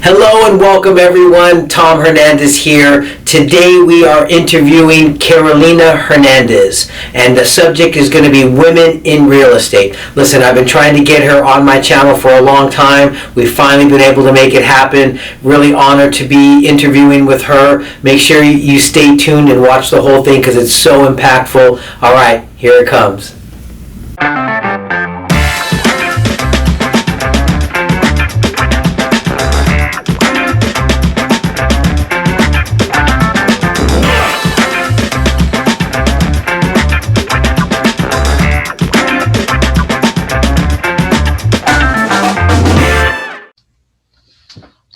Hello and welcome everyone. Tom Hernandez here. Today we are interviewing Carolina Hernandez, and the subject is going to be women in real estate. Listen, I've been trying to get her on my channel for a long time. We've finally been able to make it happen. Really honored to be interviewing with her. Make sure you stay tuned and watch the whole thing because it's so impactful. All right, here it comes.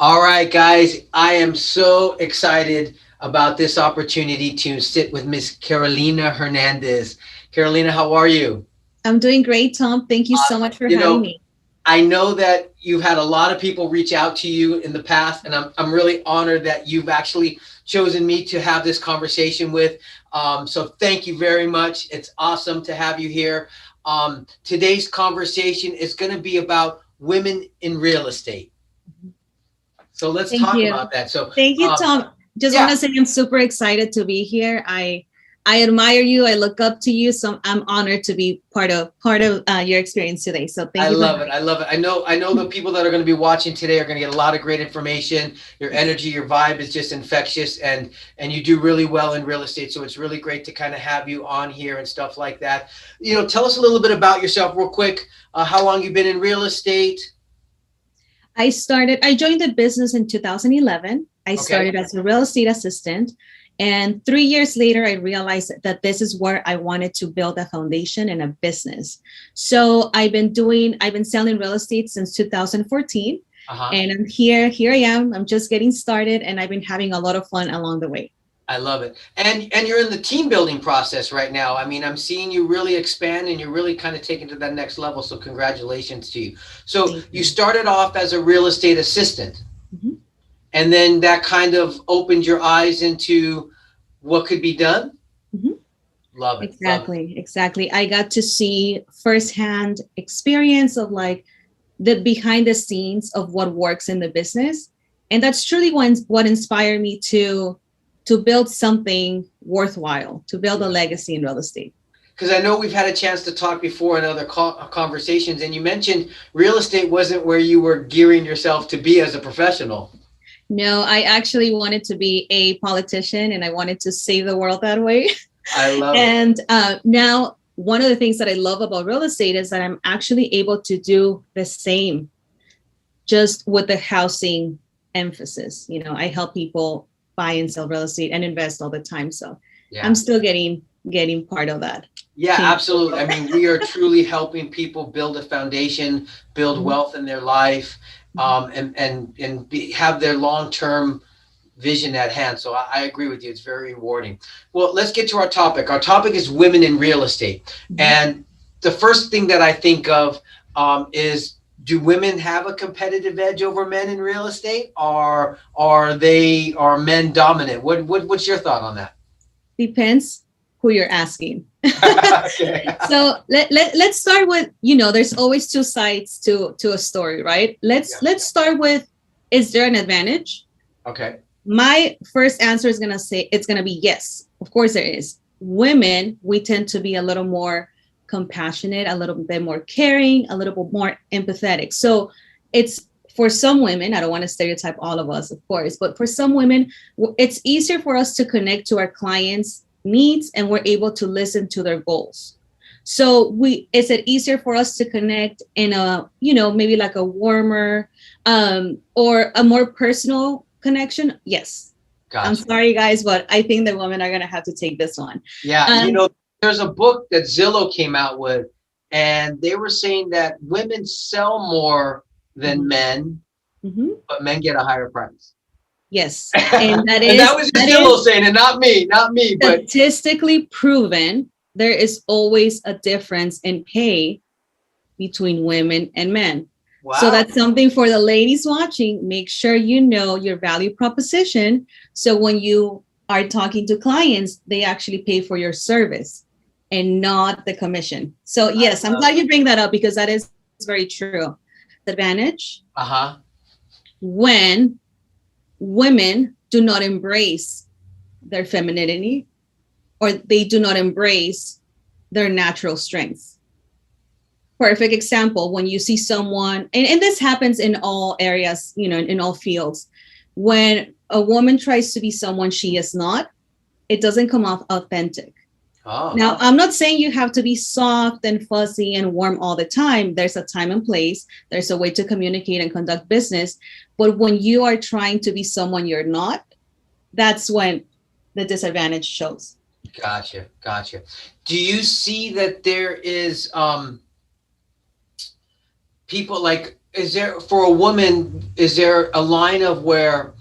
All right, guys, I am so excited about this opportunity to sit with Miss Carolina Hernandez. Carolina, how are you? I'm doing great, Tom. Thank you so much for having me. I know that you've had a lot of people reach out to you in the past, and I'm really honored that you've actually chosen me to have this conversation with. So thank you very much. It's awesome to have you here. Today's conversation is going to be about women in real estate. So let's Thank talk you. about that. So Thank you, Tom. Just want to say I'm super excited to be here. I admire you. I look up to you. So I'm honored to be part of your experience today. So thank you. I love it. I love it. I know the people that are going to be watching today are going to get a lot of great information. Your energy, your vibe is just infectious, and you do really well in real estate. So it's really great to kind of have you on here and stuff like that. Tell us a little bit about yourself real quick. How long you've been in real estate? I joined the business in 2011. I started as a real estate assistant. And 3 years later, I realized that this is where I wanted to build a foundation and a business. So I've been selling real estate since 2014. And I'm here I am. I'm just getting started, and I've been having a lot of fun along the way. I love it. And you're in the team building process right now. I mean, I'm seeing you really expand, and you're really kind of taking to that next level. So congratulations to you. So you started off as a real estate assistant. Mm-hmm. And then that kind of opened your eyes into what could be done. Mm-hmm. Love it. Exactly. I got to see firsthand experience of like the behind the scenes of what works in the business. And that's truly what inspired me to build something worthwhile, to build a legacy in real estate. Because I know we've had a chance to talk before in other conversations, and you mentioned real estate wasn't where you were gearing yourself to be as a professional. No, I actually wanted to be a politician, and I wanted to save the world that way. I love it. And now one of the things that I love about real estate is that I'm actually able to do the same, just with the housing emphasis. I help people buy and sell real estate and invest all the time. So I'm still getting part of that. Yeah, absolutely. I mean, we are truly helping people build a foundation, build mm-hmm. wealth in their life, and have their long-term vision at hand. So I agree with you. It's very rewarding. Well, let's get to our topic. Our topic is women in real estate. Mm-hmm. And the first thing that I think of is, do women have a competitive edge over men in real estate, or are men dominant? What's your thought on that? Depends who you're asking. So let's start with, there's always two sides to a story, right? Let's start with, is there an advantage? Okay. My first answer is it's gonna be yes. Of course there is. Women, we tend to be a little more compassionate, a little bit more caring, a little bit more empathetic. So it's, for some women, I don't want to stereotype all of us, of course, but for some women, it's easier for us to connect to our clients' needs, and we're able to listen to their goals. So is it easier for us to connect in a, maybe like a warmer or a more personal connection? Yes. Gotcha. I'm sorry, guys, but I think the women are going to have to take this one. Yeah. There's a book that Zillow came out with, and they were saying that women sell more than men, mm-hmm. but men get a higher price. Yes. And that was Zillow saying it, not me. But statistically proven, there is always a difference in pay between women and men. Wow. So that's something for the ladies watching. Make sure you know your value proposition. So when you are talking to clients, they actually pay for your service and not the commission. So yes, I'm glad you bring that up, because that is very true. The advantage. when women do not embrace their femininity or they do not embrace their natural strengths. Perfect example, when you see someone, and this happens in all areas, you know, in all fields, when a woman tries to be someone she is not, it doesn't come off authentic. Oh. Now, I'm not saying you have to be soft and fuzzy and warm all the time. There's a time and place. There's a way to communicate and conduct business. But when you are trying to be someone you're not, that's when the disadvantage shows. Gotcha. Do you see that there is people like, is there, for a woman, is there a line of where,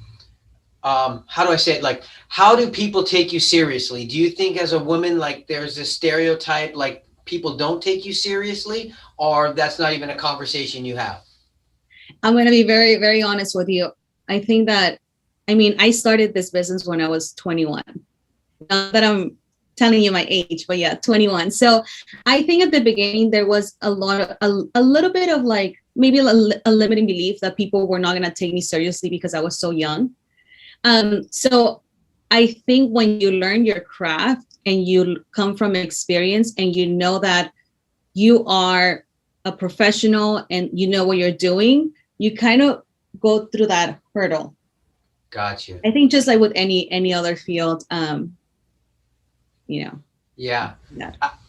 how do I say it? Like, how do people take you seriously? Do you think as a woman, like there's this stereotype, like people don't take you seriously, or that's not even a conversation you have? I'm going to be very, very honest with you. I think that, I mean, I started this business when I was 21. Not that I'm telling you my age, but yeah, 21. So I think at the beginning, there was a little bit of like, maybe a limiting belief that people were not going to take me seriously because I was so young. So I think when you learn your craft and you come from experience and you know that you are a professional and you know what you're doing, you kind of go through that hurdle. Gotcha. I think just like with any other field, you know. Yeah.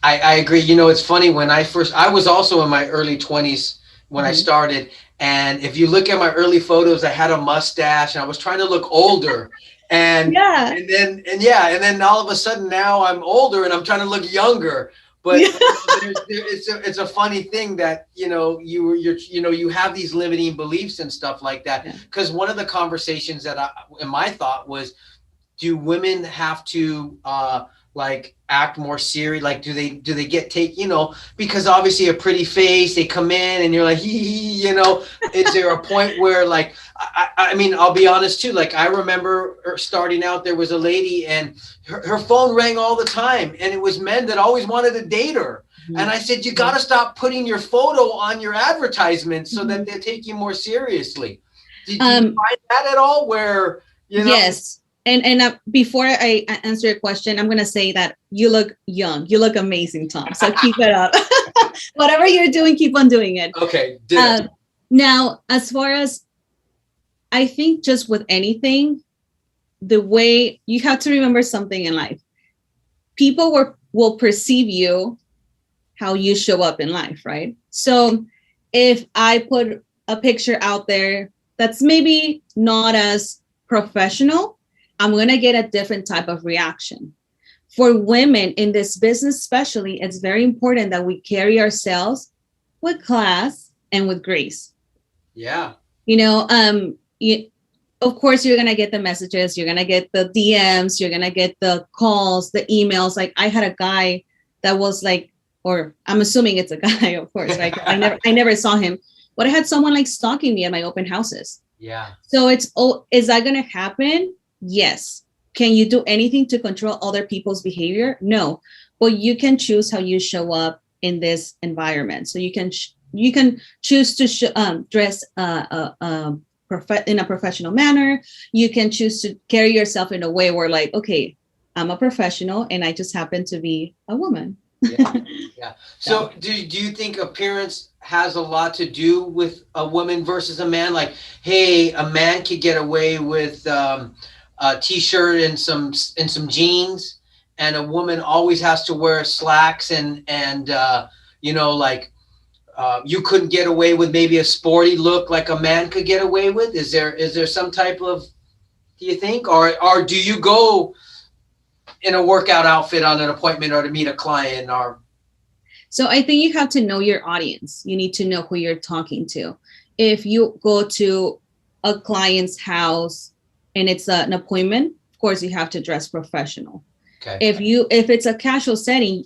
I agree. You know, it's funny, when I was also in my early 20s when I started. And if you look at my early photos, I had a mustache and I was trying to look older. And then all of a sudden now I'm older and I'm trying to look younger. But it's a funny thing that, you know, you have these limiting beliefs and stuff like that. Because one of the conversations that in my thought was, do women have to like act more serious? Like, do they get you know, because obviously a pretty face, they come in and you're like, you know, is there a point where like, I mean, I'll be honest too. Like, I remember starting out, there was a lady and her phone rang all the time and it was men that always wanted to date her. And I said, you got to stop putting your photo on your advertisements so that they take you more seriously. Did you find that at all where, you know? Yes. And before I answer your question, I'm going to say that you look young. You look amazing, Tom. So keep it up. Whatever you're doing, keep on doing it. Okay. Now, as far as, I think just with anything, the way you have to remember something in life, people will perceive you how you show up in life, right? So if I put a picture out there that's maybe not as professional, I'm going to get a different type of reaction. For women in this business, especially, it's very important that we carry ourselves with class and with grace. Yeah. You know, of course, you're going to get the messages, you're going to get the DMs, you're going to get the calls, the emails. Like, I had a guy that was like, or I'm assuming it's a guy, of course, right? I never saw him, but I had someone like stalking me at my open houses. Yeah. So is that going to happen? Yes. Can you do anything to control other people's behavior? No, but you can choose how you show up in this environment. So you can choose to dress in a professional manner. You can choose to carry yourself in a way where, like, okay, I'm a professional and I just happen to be a woman. Yeah. So do you think appearance has a lot to do with a woman versus a man? Like, hey, a man could get away with a t-shirt and some jeans, and a woman always has to wear slacks and you know, like you couldn't get away with maybe a sporty look like a man could get away with. Is there some type of, do you think, or do you go in a workout outfit on an appointment or to meet a client? Or so I think you have to know your audience. You need to know who you're talking to. If you go to a client's house and it's an appointment, of course you have to dress professional. Okay. If it's a casual setting,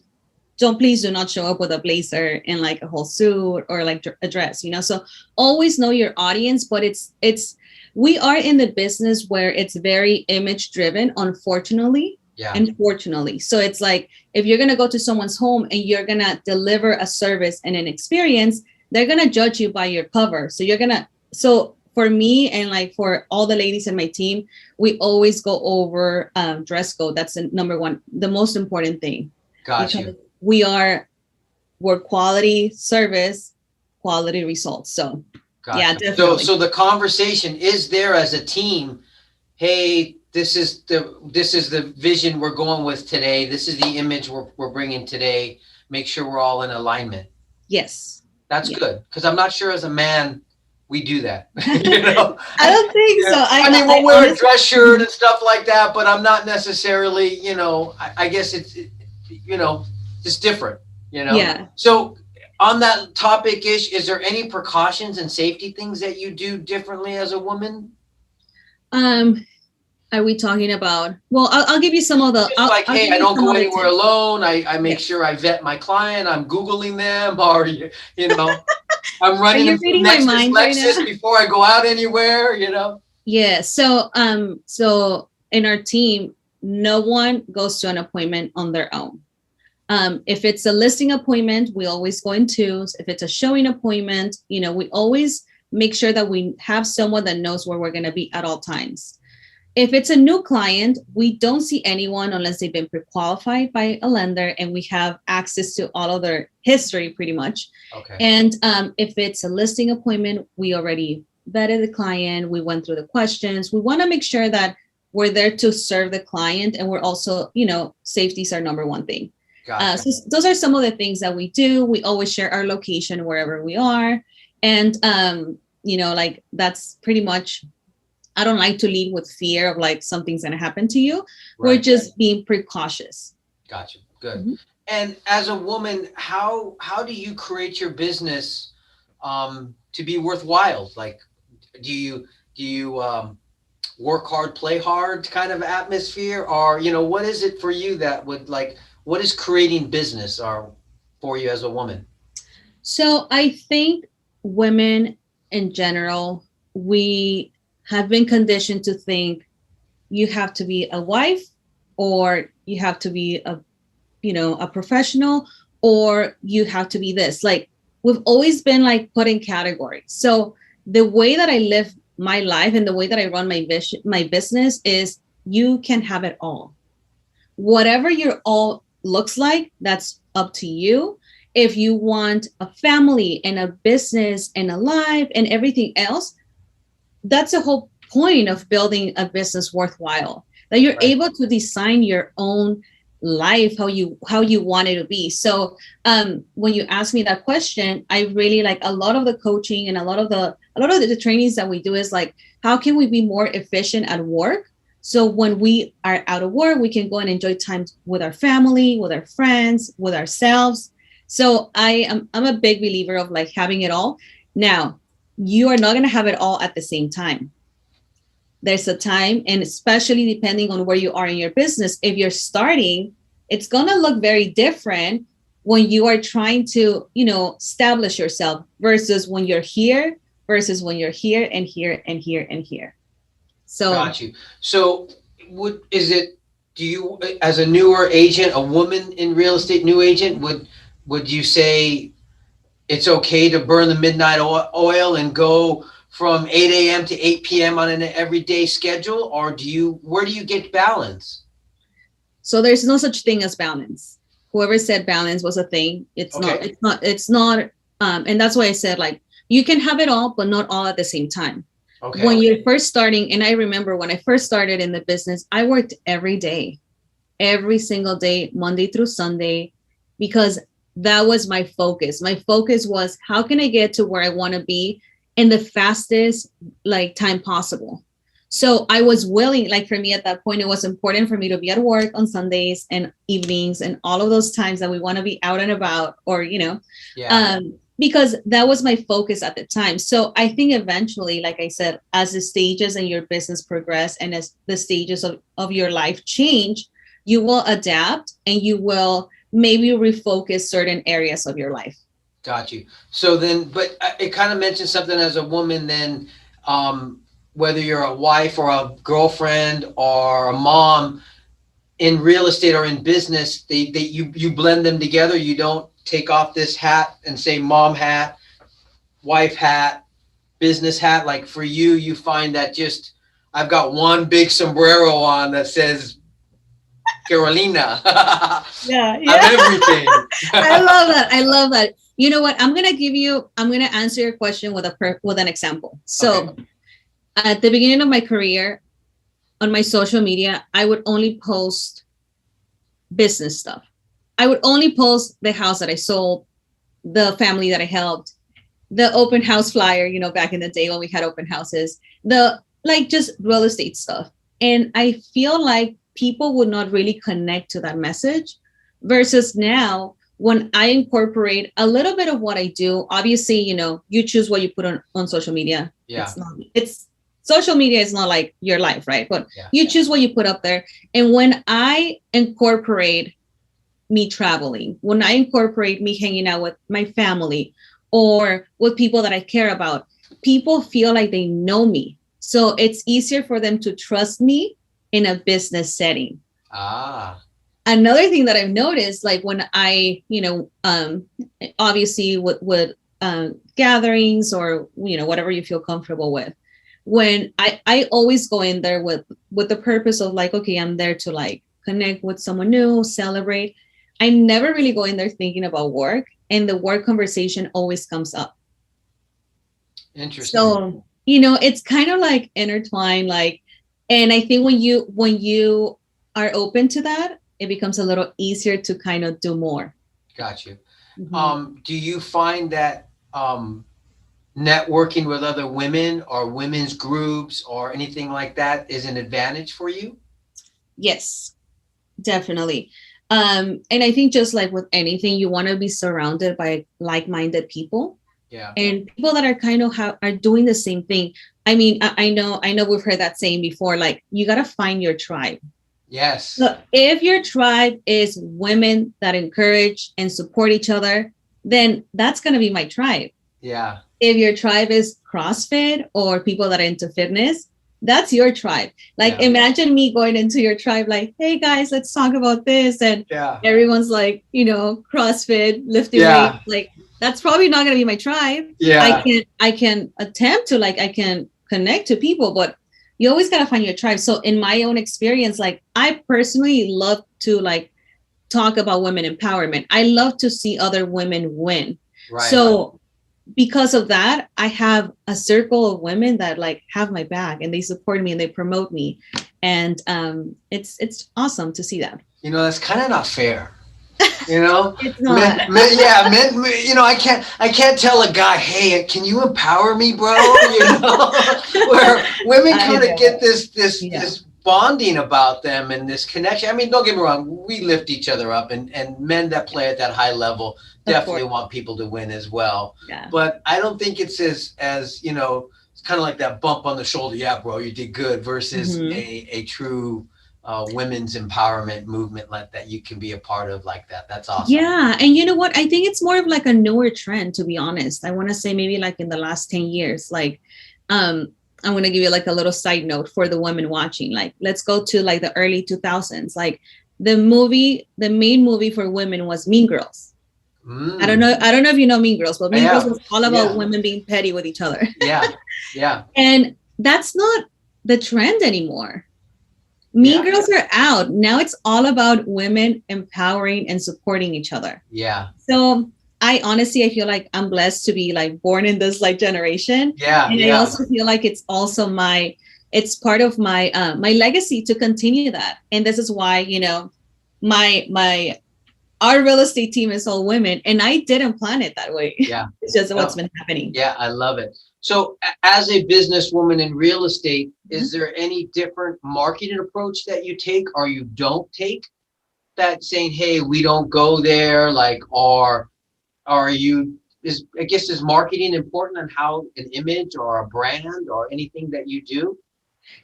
please do not show up with a blazer and like a whole suit or like a dress, you know. So always know your audience, but we are in the business where it's very image driven, unfortunately. Yeah. Unfortunately. So it's like, if you're going to go to someone's home and you're going to deliver a service and an experience, they're going to judge you by your cover. So for me and like for all the ladies in my team, we always go over dress code. That's the number one, the most important thing. Got Because you. we're quality service, quality results. So yeah, Gotcha. So, definitely. so the conversation is there as a team. Hey, this is the vision we're going with today. This is the image we're bringing today. Make sure we're all in alignment. Yes. That's Yeah. good because I'm not sure as a man we do that. You know, I don't think so. I mean I we'll wear a honestly, dress shirt and stuff like that, but I'm not necessarily. I guess it's different. yeah. So on that topic ish, is there any precautions and safety things that you do differently as a woman? Um, are we talking about? Well, I'll give you some of the. Just like, I'll hey, give I you don't some go of the anywhere tips. alone. I make Yes. sure I vet my client. I'm Googling them, or I'm Are running you them through reading my Nexus, mind right Lexus now? before I go out anywhere. Yeah. So in our team, no one goes to an appointment on their own. If it's a listing appointment, we always go in twos. If it's a showing appointment, we always make sure that we have someone that knows where we're going to be at all times. If it's a new client, we don't see anyone unless they've been pre-qualified by a lender and we have access to all of their history pretty much. Okay. And if it's a listing appointment, we already vetted the client. We went through the questions. We want to make sure that we're there to serve the client. And we're also, safety is our number one thing. Gotcha. So those are some of the things that we do. We always share our location wherever we are. And, like that's pretty much, I don't like to lead with fear of like something's going to happen to you. We're Right. just being precautious. Gotcha. Good. Mhm. And as a woman, how do you create your business to be worthwhile? Like, do you work hard, play hard kind of atmosphere, or what is it for you that would like? What is creating business or for you as a woman? So I think women in general, we have been conditioned to think you have to be a wife or you have to be a professional or you have to be this. Like we've always been like put in categories. So the way that I live my life and the way that I run my business is you can have it all. Whatever your all looks like, that's up to you. If you want a family and a business and a life and everything else, that's the whole point of building a business worthwhile, that you're Right. able to design your own life how you want it to be. So when you ask me that question, I really like a lot of the coaching and a lot of the trainings that we do is like, how can we be more efficient at work? So when we are out of work, we can go and enjoy time with our family, with our friends, with ourselves. So I'm a big believer of like having it all. Now, you are not going to have it all at the same time. There's a time, and especially depending on where you are in your business, if you're starting, it's going to look very different when you are trying to, establish yourself versus when you're here versus when you're here and here and here and here. So Got you. So, do you, as a newer agent, a woman in real estate, new agent, would you say it's okay to burn the midnight oil and go from 8 a.m. to 8 p.m. on an everyday schedule, or where do you get balance? So there's no such thing as balance. Whoever said balance was a thing. It's not, Okay. it's not. And that's why I said like, you can have it all, but not all at the same time. Okay. When you're first starting, and I remember when I first started in the business, I worked every day, every single day, Monday through Sunday, because that was my focus. My focus was how can I get to where I want to be in the fastest like time possible. So I was willing, like for me at that point, it was important for me to be at work on Sundays and evenings and all of those times that we want to be out and about or, Yeah. because that was my focus at the time. So I think eventually, like I said, as the stages in your business progress and as the stages of your life change, you will adapt and you will maybe refocus certain areas of your life. Got you. So then, but it kind of mentions something as a woman then, whether you're a wife or a girlfriend or a mom in real estate or in business, you blend them together. You don't take off this hat and say mom hat, wife hat, business hat? Like for you, you find that just I've got one big sombrero on that says Carolina. Yeah, I'm yeah. everything. I love that. I love that. You know what? I'm gonna answer your question with with an example. Okay. So at the beginning of my career on my social media, I would only post business stuff. I would only post the house that I sold, the family that I helped, the open house flyer, back in the day when we had open houses, the like just real estate stuff. And I feel like people would not really connect to that message versus now when I incorporate a little bit of what I do. Obviously, you choose what you put on social media. Yeah. It's social media is not like your life, right? But Yeah. you choose what you put up there. And when I incorporate me traveling, when I incorporate me hanging out with my family or with people that I care about, people feel like they know me. So it's easier for them to trust me in a business setting. Ah. Another thing that I've noticed, like when I, obviously with gatherings or, whatever you feel comfortable with, when I always go in there with the purpose of like, okay, I'm there to like connect with someone new, celebrate. I never really go in there thinking about work, and the work conversation always comes up. Interesting. So, it's kind of like intertwined, like, and I think when you are open to that, it becomes a little easier to kind of do more. Got you. Mhm. Do you find that networking with other women or women's groups or anything like that is an advantage for you? Yes, definitely. And I think just like with anything, you want to be surrounded by like-minded people. Yeah. And people that are kind of are doing the same thing. I mean, I know we've heard that saying before, like you got to find your tribe. Yes. So if your tribe is women that encourage and support each other, then that's going to be my tribe. Yeah. If your tribe is CrossFit or people that are into fitness, that's your tribe. Like Yeah. imagine me going into your tribe like, hey guys, let's talk about this. And Yeah. everyone's like, CrossFit, lifting Yeah. weights. Like that's probably not gonna be my tribe. Yeah. I can attempt to like I can connect to people, but you always gotta find your tribe. So in my own experience, like I personally love to like talk about women empowerment. I love to see other women win. Right. So because of that, I have a circle of women that like have my back and they support me and they promote me. And it's awesome to see that. That's kind of not fair. It's not. I can't tell a guy, hey, can you empower me, bro? Where women kind of get this bonding about them and this connection. I mean, don't get me wrong, we lift each other up, and men that play at that high level definitely want people to win as well. Yeah. But I don't think it's as it's kind of like that bump on the shoulder. Yeah, bro, you did good versus a true women's empowerment movement that you can be a part of like that. That's awesome. Yeah. And you know what? I think it's more of like a newer trend, to be honest. I want to say maybe like in the last 10 years, like, I'm going to give you like a little side note for the women watching. Like, let's go to like the early 2000s. Like the main movie for women was Mean Girls. I don't know if you know Mean Girls, but Mean Girls was all about women being petty with each other. Yeah. Yeah. And that's not the trend anymore. Mean Girls are out. Now it's all about women empowering and supporting each other. Yeah. So I feel like I'm blessed to be like born in this like generation. Yeah. And I also feel like it's also it's part of my my legacy to continue that. And this is why, our real estate team is all women, and I didn't plan it that way. Yeah. It's just what's been happening. Yeah, I love it. So as a businesswoman in real estate, is there any different marketing approach that you take or you don't take, that saying, hey, we don't go there, like, or are you, is marketing important on how an image or a brand or anything that you do?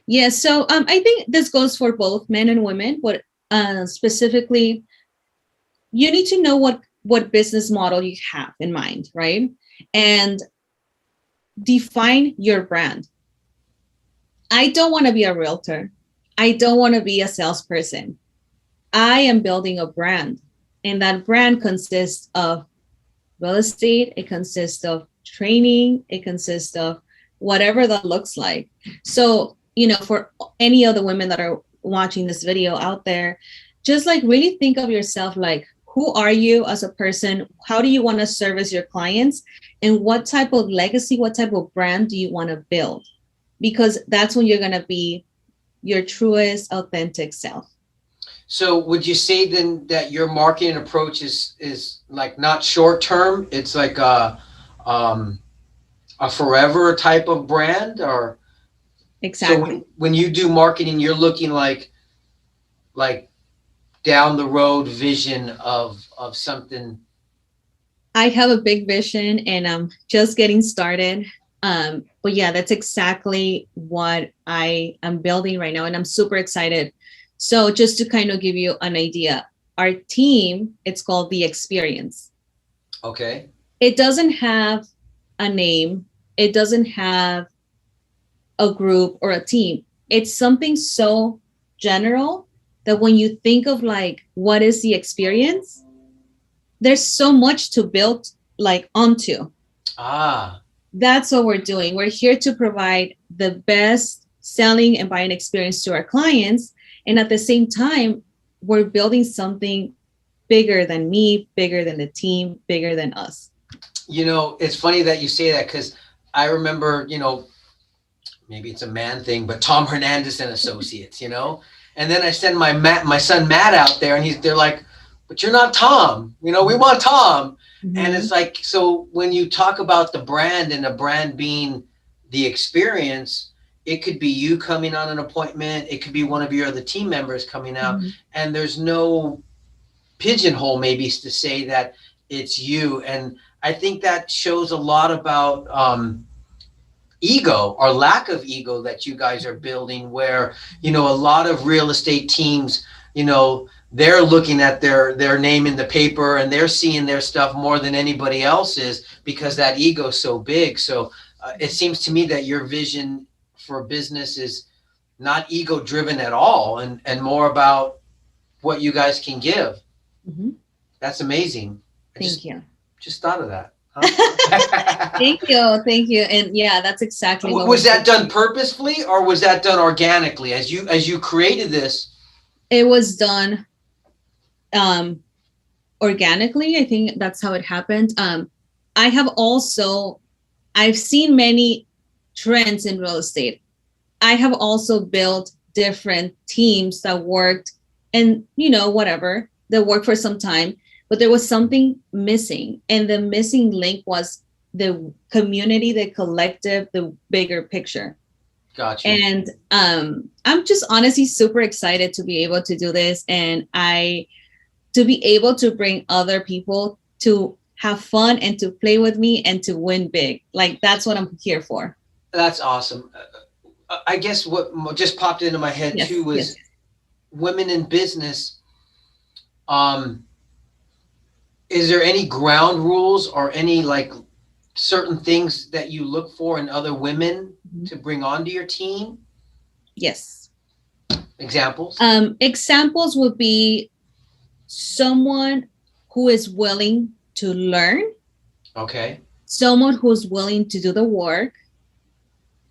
Yeah, so I think this goes for both men and women, but specifically, you need to know what business model you have in mind, right? And define your brand. I don't want to be a realtor. I don't want to be a salesperson. I am building a brand, and that brand consists of real estate. It consists of training. It consists of whatever that looks like. So, you know, for any of the women that are watching this video out there, just like really think of yourself like, who are you as a person? How do you want to service your clients? And what type of legacy, what type of brand do you want to build? Because that's when you're going to be your truest, authentic self. So would you say then that your marketing approach is like not short term? It's like a forever type of brand, or Exactly. so when you do marketing, you're looking like down the road vision of something. I have a big vision and I'm just getting started. But yeah, that's exactly what I am building right now. And I'm super excited. So just to kind of give you an idea, our team, it's called The Experience. Okay. It doesn't have a name. It doesn't have a group or a team. It's something so general that when you think of like, what is the experience? There's so much to build like onto. Ah. That's what we're doing. We're here to provide the best selling and buying experience to our clients. And at the same time, we're building something bigger than me, bigger than the team, bigger than us. You know, it's funny that you say that, because I remember, you know, maybe it's a man thing, but Tom Hernandez and Associates, you know, and then I send my son Matt out there, and they're like, but you're not Tom, you know, we want Tom. Mm-hmm. And it's like, so when you talk about the brand and the brand being the experience, it could be you coming on an appointment. It could be one of your other team members coming out, Mm-hmm. and there's no pigeonhole maybe to say that it's you. And I think that shows a lot about ego or lack of ego that you guys are building, where, you know, a lot of real estate teams, you know, they're looking at their name in the paper and they're seeing their stuff more than anybody else is, because that ego is so big. So it seems to me that your vision for business is not ego driven at all, and more about what you guys can give. Mm-hmm. That's amazing. Thank you. Just thought of that. Huh? Thank you. And yeah, that's exactly what was that done purposefully, or was that done organically as you created this? It was done organically. I think that's how it happened. I've seen many trends in real estate. I have also built different teams that worked, and you know, whatever, that worked for some time, but there was something missing. And the missing link was the community, the collective, the bigger picture. Gotcha. And I'm just honestly super excited to be able to do this, and to be able to bring other people to have fun and to play with me and to win big. Like, that's what I'm here for. That's awesome. I guess what just popped into my head too was women in business. Is there any ground rules or any like certain things that you look for in other women to bring onto your team? Yes. Examples? Examples would be someone who is willing to learn. Okay. Someone who's willing to do the work,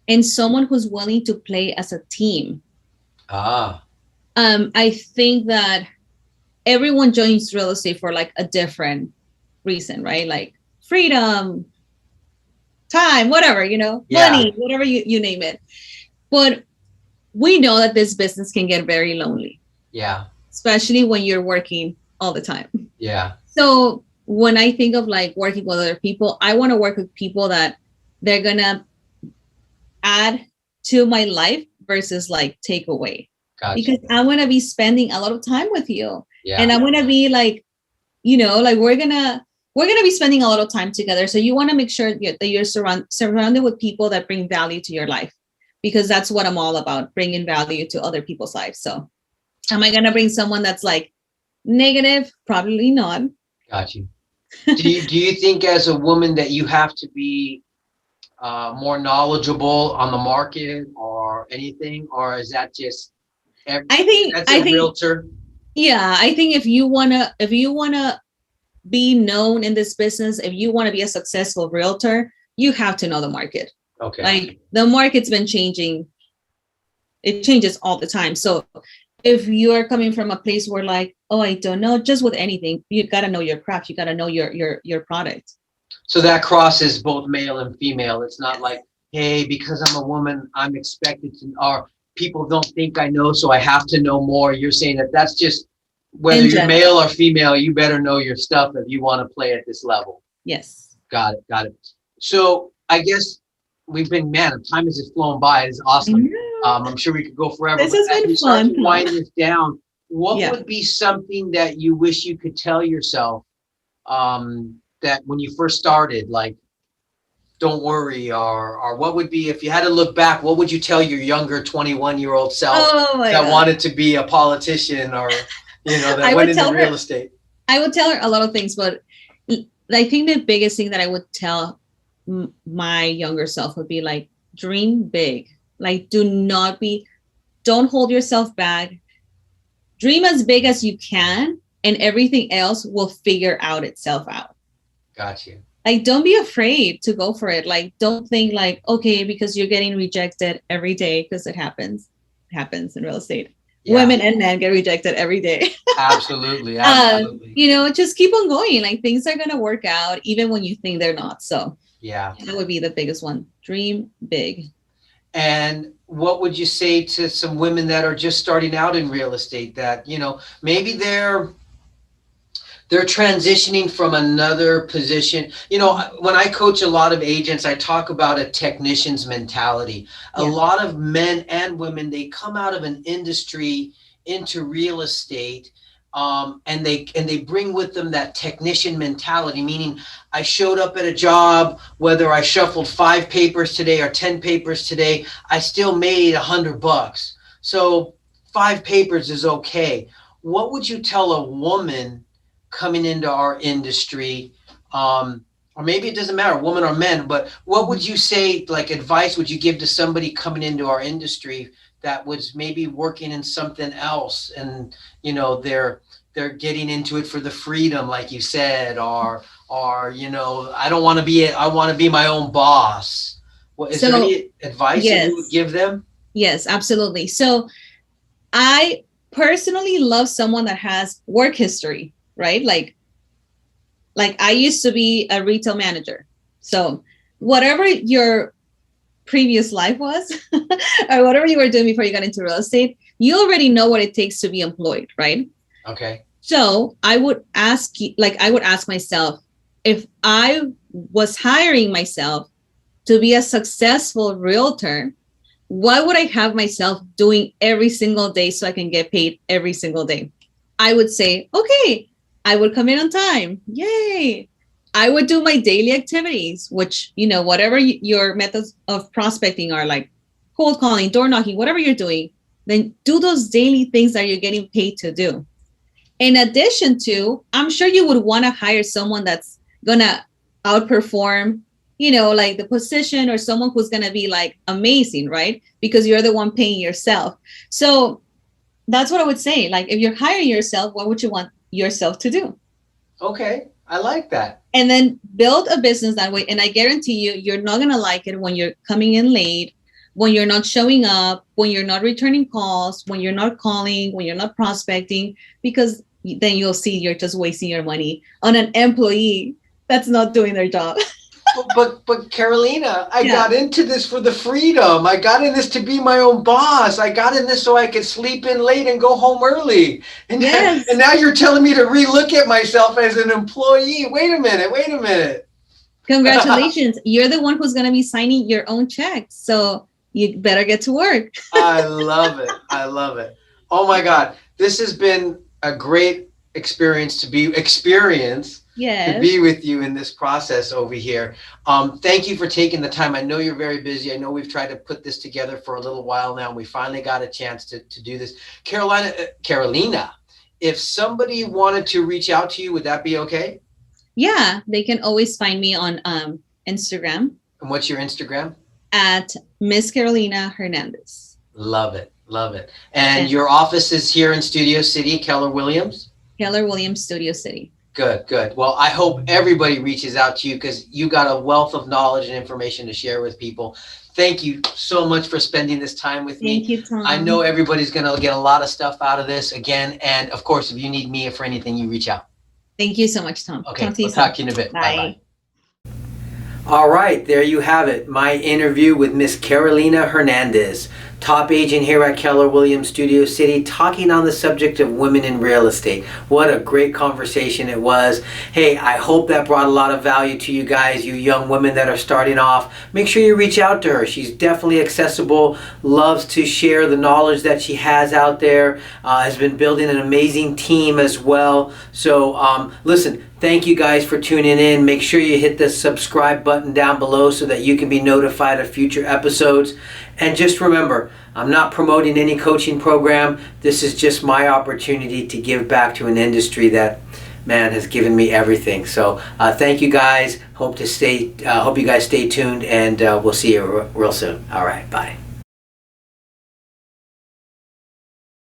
and someone who's willing to play as a team. I think that everyone joins real estate for like a different reason, right? Like freedom, time, whatever, you know, money, whatever you name it. But we know that this business can get very lonely. Yeah. Especially when you're working all the time. Yeah. So when I think of like working with other people, I want to work with people that they're going to add to my life versus like take away. Gotcha. Because I want to be spending a lot of time with you. Yeah. And I want to be like, you know, like we're going to be spending a lot of time together. So you want to make sure that you're surrounded with people that bring value to your life, because that's what I'm all about, bringing value to other people's lives. So am I going to bring someone that's like negative? Probably not. Got you. Do you think as a woman that you have to be more knowledgeable on the market or anything, or is that just realtor? Yeah, I think if you wanna be known in this business, if you want to be a successful realtor, you have to know the market. Okay. Like the market's been changing. It changes all the time. So if you are coming from a place where like, oh, I don't know, just with anything, you got to know your craft. You got to know your product. So that crosses both male and female. It's not like, hey, because I'm a woman, I'm expected to, or people don't think I know, so I have to know more. You're saying that that's just whether In you're general. male or female, you better know your stuff if you want to play at this level. Yes. Got it. Got it. So I guess we've been, man, time has just flown by. It's awesome. I'm sure we could go forever. This But has as been we start fun. to wind this down, what Yeah. would be something that you wish you could tell yourself that when you first started, like, don't worry, or what would be, if you had to look back, what would you tell your younger 21-year-old self Oh my that God. wanted to be a politician or, that I went would into tell real her, estate? I would tell her a lot of things, but I think the biggest thing that I would tell my younger self would be like, dream big. Like, don't hold yourself back. Dream as big as you can, and everything else will figure out itself out. Got you. Like, don't be afraid to go for it. Like, don't think like, okay, because you're getting rejected every day, because it happens in real estate. Yeah. Women and men get rejected every day. Absolutely. Absolutely. Just keep on going. Like, things are going to work out even when you think they're not. So Yeah. that would be the biggest one. Dream big. And what would you say to some women that are just starting out in real estate that, maybe they're transitioning from another position? When I coach a lot of agents, I talk about a technician's mentality. A lot of men and women, they come out of an industry into real estate, and they bring with them that technician mentality, meaning I showed up at a job, whether I shuffled 5 papers today or 10 papers today, I still made $100. So 5 papers is okay. What would you tell a woman coming into our industry, or maybe it doesn't matter, woman or men, but what would you say, like, advice would you give to somebody coming into our industry that was maybe working in something else, and they're getting into it for the freedom, like you said, or I don't want to be I want to be my own boss? Is there any advice that you would give them? Yes, absolutely. So I personally love someone that has work history, right? Like I used to be a retail manager. So whatever your previous life was, or whatever you were doing before you got into real estate, you already know what it takes to be employed, right? Okay. So I would ask myself, if I was hiring myself to be a successful realtor, what would I have myself doing every single day so I can get paid every single day? I would say, okay, I would come in on time. Yay. I would do my daily activities, which, whatever your methods of prospecting are, like cold calling, door knocking, whatever you're doing, then do those daily things that you're getting paid to do. In addition to, I'm sure you would want to hire someone that's going to outperform, like the position, or someone who's going to be like amazing, right? Because you're the one paying yourself. So that's what I would say. Like, if you're hiring yourself, what would you want yourself to do? Okay. I like that. And then build a business that way. And I guarantee you're not going to like it when you're coming in late, when you're not showing up, when you're not returning calls, when you're not calling, when you're not prospecting, because then you'll see you're just wasting your money on an employee that's not doing their job. But Carolina, I got into this for the freedom. I got in this to be my own boss. I got in this so I could sleep in late and go home early. And now you're telling me to relook at myself as an employee. Wait a minute. Congratulations. You're the one who's going to be signing your own checks. So you better get to work. I love it. Oh my God. This has been a great experience to be with you in this process over here. Thank you for taking the time. I know you're very busy. I know we've tried to put this together for a little while now, and we finally got a chance to do this. Carolina, if somebody wanted to reach out to you, would that be okay? Yeah, they can always find me on Instagram. And what's your Instagram? At Miss Carolina Hernandez. Love it. And your office is here in Studio City, Keller Williams? Keller Williams, Studio City. Good. Well, I hope everybody reaches out to you because you got a wealth of knowledge and information to share with people. Thank you so much for spending this time with me. Thank you, Tom. I know everybody's going to get a lot of stuff out of this again. And of course, if you need me for anything, you reach out. Thank you so much, Tom. Okay, we'll talk to you in a bit. Bye. Bye-bye. All right, there you have it. My interview with Miss Carolina Hernandez, top agent here at Keller Williams Studio City, talking on the subject of women in real estate. What a great conversation it was. Hey, I hope that brought a lot of value to you guys, you young women that are starting off. Make sure you reach out to her. She's definitely accessible, loves to share the knowledge that she has out there, has been building an amazing team as well. So listen, thank you guys for tuning in. Make sure you hit the subscribe button down below so that you can be notified of future episodes. And just remember, I'm not promoting any coaching program. This is just my opportunity to give back to an industry that, man, has given me everything. So thank you guys. Hope you guys stay tuned, and we'll see you real soon. All right, bye.